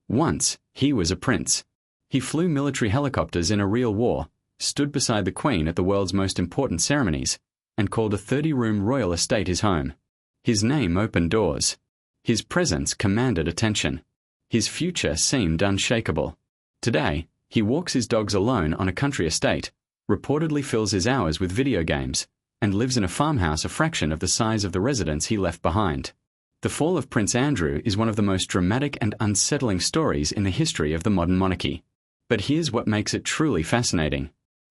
Once, he was a prince. He flew military helicopters in a real war, stood beside the Queen at the world's most important ceremonies, and called a 30-room royal estate his home. His name opened doors. His presence commanded attention. His future seemed unshakable. Today, he walks his dogs alone on a country estate, reportedly fills his hours with video games, and lives in a farmhouse a fraction of the size of the residence he left behind. The fall of Prince Andrew is one of the most dramatic and unsettling stories in the history of the modern monarchy. But here's what makes it truly fascinating.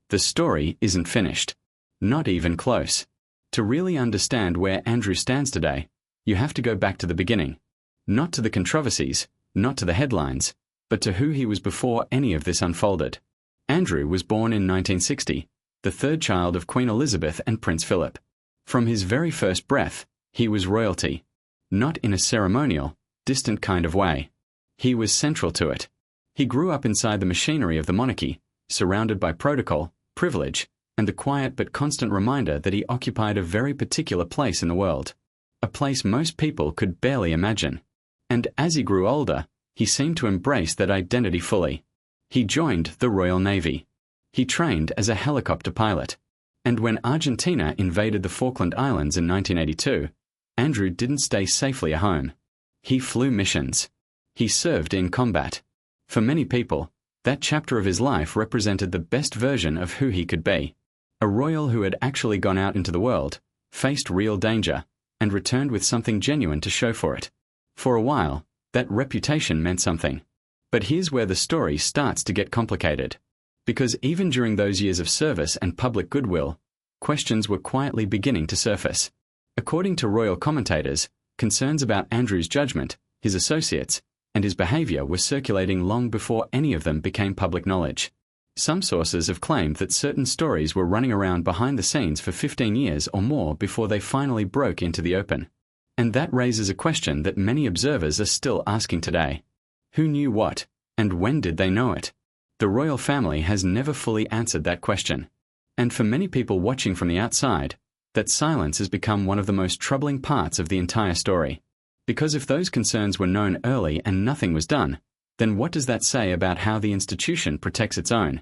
The story isn't finished. Not even close. To really understand where Andrew stands today, you have to go back to the beginning. Not to the controversies, not to the headlines, but to who he was before any of this unfolded. Andrew was born in 1960, the third child of Queen Elizabeth and Prince Philip. From his very first breath, he was royalty. Not in a ceremonial, distant kind of way. He was central to it. He grew up inside the machinery of the monarchy, surrounded by protocol, privilege, and the quiet but constant reminder that he occupied a very particular place in the world. A place most people could barely imagine. And as he grew older, he seemed to embrace that identity fully. He joined the Royal Navy. He trained as a helicopter pilot. And when Argentina invaded the Falkland Islands in 1982, Andrew didn't stay safely at home. He flew missions. He served in combat. For many people, that chapter of his life represented the best version of who he could be. A royal who had actually gone out into the world, faced real danger, and returned with something genuine to show for it. For a while, that reputation meant something. But here's where the story starts to get complicated. Because even during those years of service and public goodwill, questions were quietly beginning to surface. According to royal commentators, concerns about Andrew's judgment, his associates, and his behavior were circulating long before any of them became public knowledge. Some sources have claimed that certain stories were running around behind the scenes for 15 years or more before they finally broke into the open. And that raises a question that many observers are still asking today. Who knew what, and when did they know it? The royal family has never fully answered that question. And for many people watching from the outside, that silence has become one of the most troubling parts of the entire story. Because if those concerns were known early and nothing was done, then what does that say about how the institution protects its own?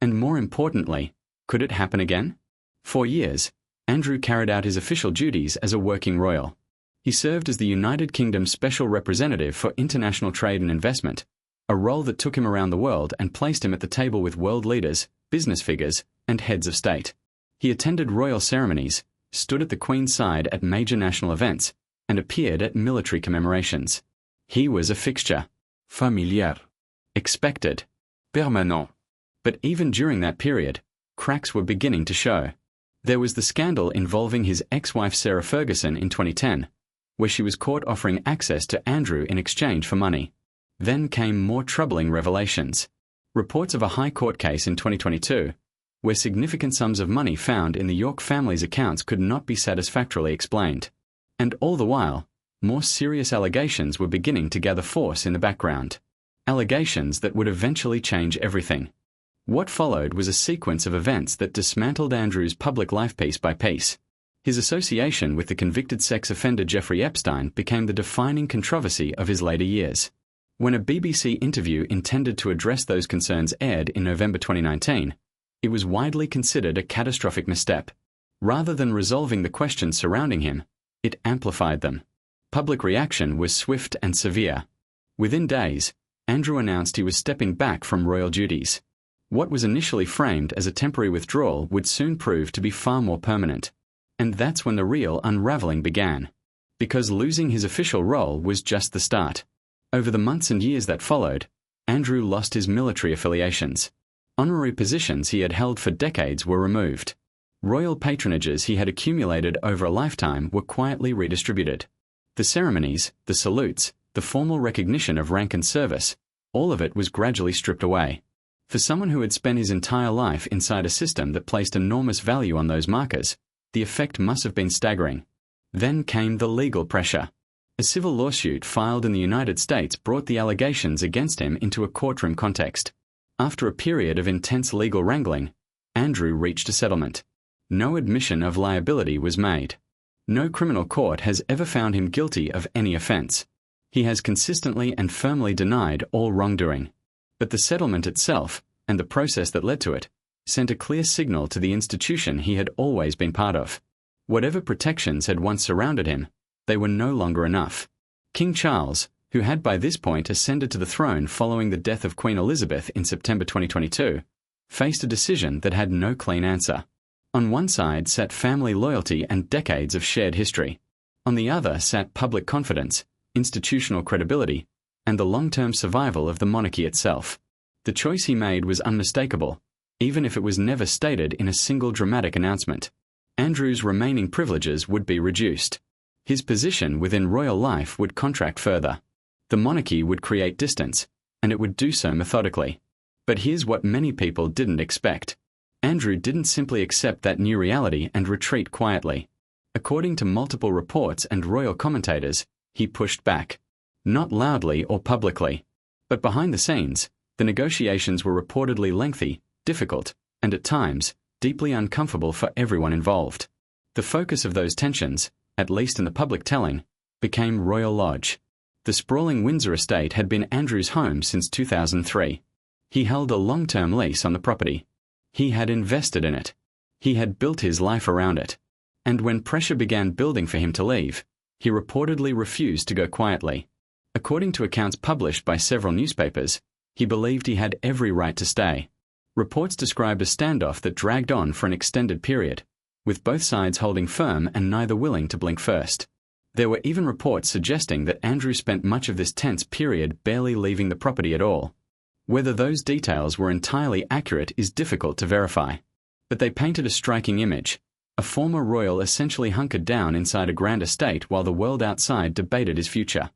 And more importantly, could it happen again? For years, Andrew carried out his official duties as a working royal. He served as the United Kingdom's Special Representative for International Trade and Investment, a role that took him around the world and placed him at the table with world leaders, business figures, and heads of state. He attended royal ceremonies, stood at the Queen's side at major national events, and appeared at military commemorations. He was a fixture. Familiar. Expected. Permanent. But even during that period, cracks were beginning to show. There was the scandal involving his ex-wife Sarah Ferguson in 2010, where she was caught offering access to Andrew in exchange for money. Then came more troubling revelations. Reports of a High Court case in 2022, where significant sums of money found in the York family's accounts could not be satisfactorily explained. And all the while, more serious allegations were beginning to gather force in the background. Allegations that would eventually change everything. What followed was a sequence of events that dismantled Andrew's public life piece by piece. His association with the convicted sex offender Jeffrey Epstein became the defining controversy of his later years. When a BBC interview intended to address those concerns aired in November 2019, it was widely considered a catastrophic misstep. Rather than resolving the questions surrounding him, it amplified them. Public reaction was swift and severe. Within days, Andrew announced he was stepping back from royal duties. What was initially framed as a temporary withdrawal would soon prove to be far more permanent. And that's when the real unraveling began. Because losing his official role was just the start. Over the months and years that followed, Andrew lost his military affiliations. Honorary positions he had held for decades were removed. Royal patronages he had accumulated over a lifetime were quietly redistributed. The ceremonies, the salutes, the formal recognition of rank and service, all of it was gradually stripped away. For someone who had spent his entire life inside a system that placed enormous value on those markers, the effect must have been staggering. Then came the legal pressure. A civil lawsuit filed in the United States brought the allegations against him into a courtroom context. After a period of intense legal wrangling, Andrew reached a settlement. No admission of liability was made. No criminal court has ever found him guilty of any offense. He has consistently and firmly denied all wrongdoing. But the settlement itself, and the process that led to it, sent a clear signal to the institution he had always been part of. Whatever protections had once surrounded him, they were no longer enough. King Charles, who had by this point ascended to the throne following the death of Queen Elizabeth in September 2022, faced a decision that had no clean answer. On one side sat family loyalty and decades of shared history. On the other sat public confidence, institutional credibility, and the long-term survival of the monarchy itself. The choice he made was unmistakable, even if it was never stated in a single dramatic announcement. Andrew's remaining privileges would be reduced. His position within royal life would contract further. The monarchy would create distance, and it would do so methodically. But here's what many people didn't expect. Andrew didn't simply accept that new reality and retreat quietly. According to multiple reports and royal commentators, he pushed back. Not loudly or publicly, but behind the scenes, the negotiations were reportedly lengthy, difficult, and at times, deeply uncomfortable for everyone involved. The focus of those tensions, at least in the public telling, became Royal Lodge. The sprawling Windsor estate had been Andrew's home since 2003. He held a long-term lease on the property. He had invested in it. He had built his life around it. And when pressure began building for him to leave, he reportedly refused to go quietly. According to accounts published by several newspapers, he believed he had every right to stay. Reports described a standoff that dragged on for an extended period, with both sides holding firm and neither willing to blink first. There were even reports suggesting that Andrew spent much of this tense period barely leaving the property at all. Whether those details were entirely accurate is difficult to verify. But they painted a striking image. A former royal essentially hunkered down inside a grand estate while the world outside debated his future.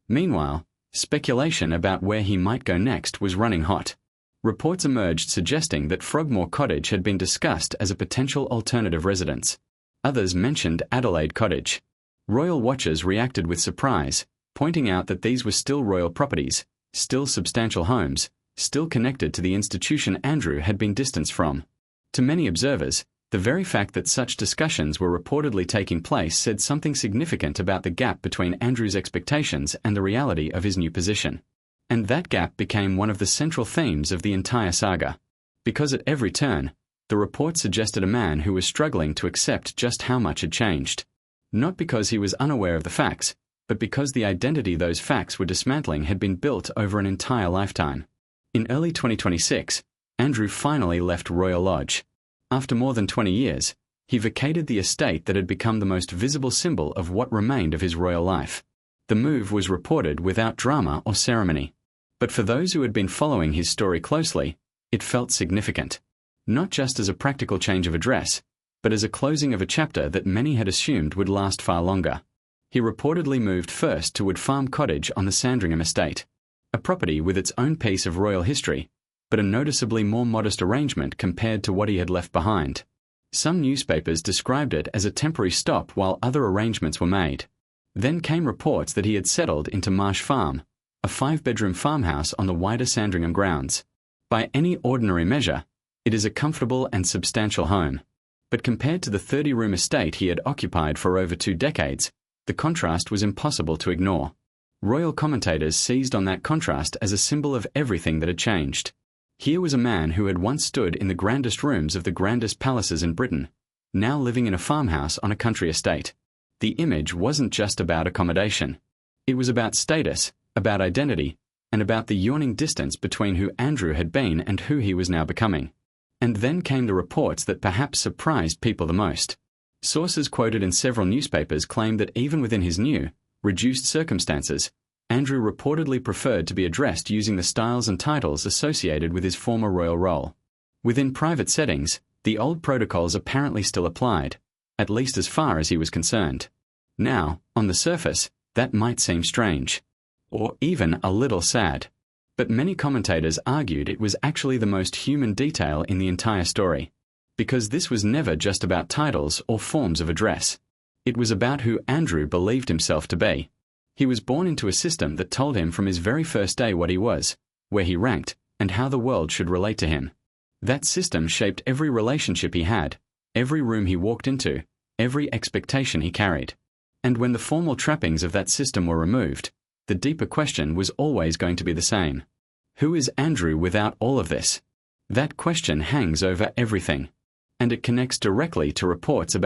Meanwhile, speculation about where he might go next was running hot. Reports emerged suggesting that Frogmore Cottage had been discussed as a potential alternative residence. Others mentioned Adelaide Cottage. Royal watchers reacted with surprise, pointing out that these were still royal properties, still substantial homes, still connected to the institution Andrew had been distanced from. To many observers, the very fact that such discussions were reportedly taking place said something significant about the gap between Andrew's expectations and the reality of his new position. And that gap became one of the central themes of the entire saga. Because at every turn, the report suggested a man who was struggling to accept just how much had changed. Not because he was unaware of the facts, but because the identity those facts were dismantling had been built over an entire lifetime. In early 2026, Andrew finally left Royal Lodge. After more than 20 years, he vacated the estate that had become the most visible symbol of what remained of his royal life. The move was reported without drama or ceremony. But for those who had been following his story closely, it felt significant. Not just as a practical change of address, but as a closing of a chapter that many had assumed would last far longer. He reportedly moved first to Wood Farm Cottage on the Sandringham estate, a property with its own piece of royal history, but a noticeably more modest arrangement compared to what he had left behind. Some newspapers described it as a temporary stop while other arrangements were made. Then came reports that he had settled into Marsh Farm, a 5-bedroom farmhouse on the wider Sandringham grounds. By any ordinary measure, it is a comfortable and substantial home. But compared to the 30-room estate he had occupied for over 2 decades, the contrast was impossible to ignore. Royal commentators seized on that contrast as a symbol of everything that had changed. Here was a man who had once stood in the grandest rooms of the grandest palaces in Britain, now living in a farmhouse on a country estate. The image wasn't just about accommodation. It was about status, about identity, and about the yawning distance between who Andrew had been and who he was now becoming. And then came the reports that perhaps surprised people the most. Sources quoted in several newspapers claimed that even within his new, reduced circumstances, Andrew reportedly preferred to be addressed using the styles and titles associated with his former royal role. Within private settings, the old protocols apparently still applied, at least as far as he was concerned. Now, on the surface, that might seem strange, or even a little sad. But many commentators argued it was actually the most human detail in the entire story, because this was never just about titles or forms of address. It was about who Andrew believed himself to be. He was born into a system that told him from his very first day what he was, where he ranked, and how the world should relate to him. That system shaped every relationship he had, every room he walked into, every expectation he carried. And when the formal trappings of that system were removed, The deeper question was always going to be the same. Who is Andrew without all of this? That question hangs over everything, and it connects directly to reports about